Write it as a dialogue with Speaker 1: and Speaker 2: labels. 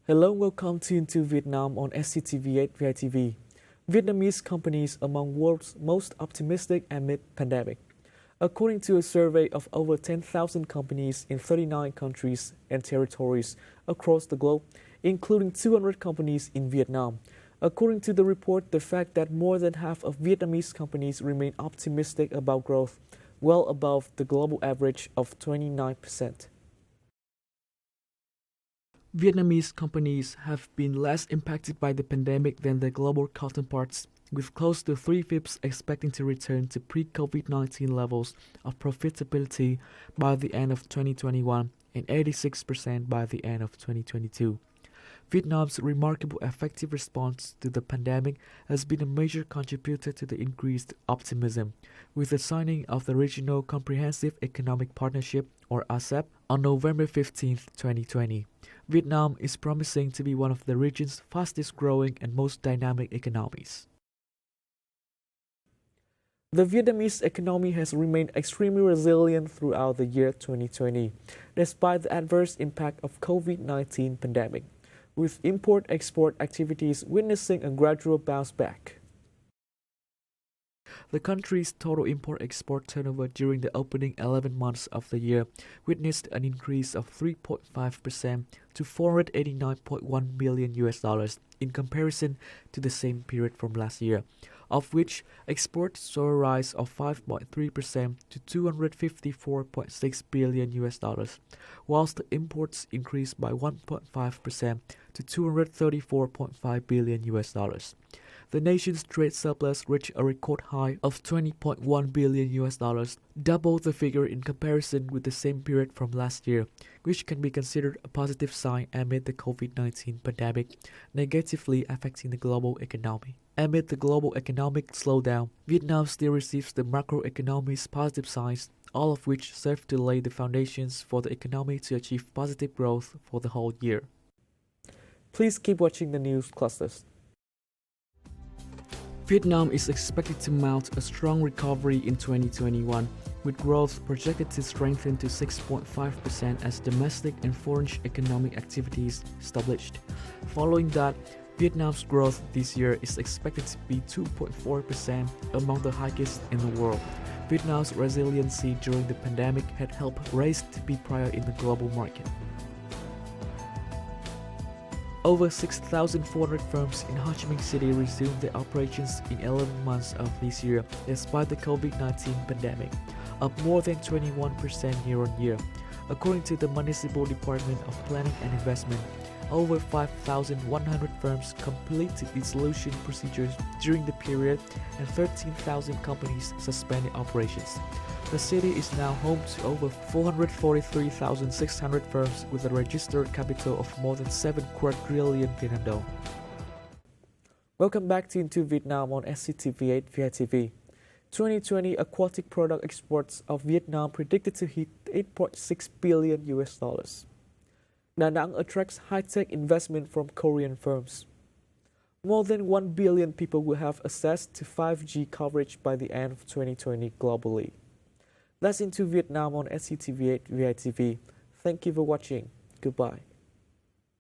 Speaker 1: Hello and welcome to Into Vietnam on SCTV8 VITV. Vietnamese companies among world's most optimistic amid pandemic. According to a survey of over 10,000 companies in 39 countries and territories across the globe, including 200 companies in Vietnam. According to the report, the fact that more than half of Vietnamese companies remain optimistic about growth, well above the global average of 29%. Vietnamese companies have been less impacted by the pandemic than their global counterparts, with close to 3/5 expecting to return to pre-COVID-19 levels of profitability by the end of 2021 and 86% by the end of 2022. Vietnam's remarkable effective response to the pandemic has been a major contributor to the increased optimism, with the signing of the Regional Comprehensive Economic Partnership, or RCEP, on November 15, 2020. Vietnam is promising to be one of the region's fastest growing and most dynamic economies. The Vietnamese economy has remained extremely resilient throughout the year 2020, despite the adverse impact of COVID-19 pandemic, with import-export activities witnessing a gradual bounce back. The country's total import-export turnover during the opening 11 months of the year witnessed an increase of 3.5% to $489.1 billion in comparison to the same period from last year, of which exports saw a rise of 5.3% to $254.6 billion, whilst the imports increased by 1.5% to $234.5 billion. The nation's trade surplus reached a record high of $20.1 billion, double the figure in comparison with the same period from last year, which can be considered a positive sign amid the COVID-19 pandemic negatively affecting the global economy. Amid the global economic slowdown, Vietnam still receives the macroeconomy's positive signs, all of which serve to lay the foundations for the economy to achieve positive growth for the whole year. Please keep watching the news clusters. Vietnam is expected to mount a strong recovery in 2021, with growth projected to strengthen to 6.5% as domestic and foreign economic activities established. Following that, Vietnam's growth this year is expected to be 2.4%, among the highest in the world. Vietnam's resiliency during the pandemic had helped raise to be prior in the global market. Over 6,400 firms in Ho Chi Minh City resumed their operations in 11 months of this year, despite the COVID-19 pandemic, up more than 21% year-on-year. According to the Municipal Department of Planning and Investment, over 5,100 firms completed dissolution procedures during the period, and 13,000 companies suspended operations. The city is now home to over 443,600 firms with a registered capital of more than 7 quadrillion Vietnam dong. Welcome back to Into Vietnam on SCTV8 VITV. 2020 aquatic product exports of Vietnam predicted to hit $8.6 billion. Da Nang attracts high-tech investment from Korean firms. More than 1 billion people will have access to 5G coverage by the end of 2020 globally. That's Into Vietnam on SCTV8 VITV. Thank you for watching. Goodbye.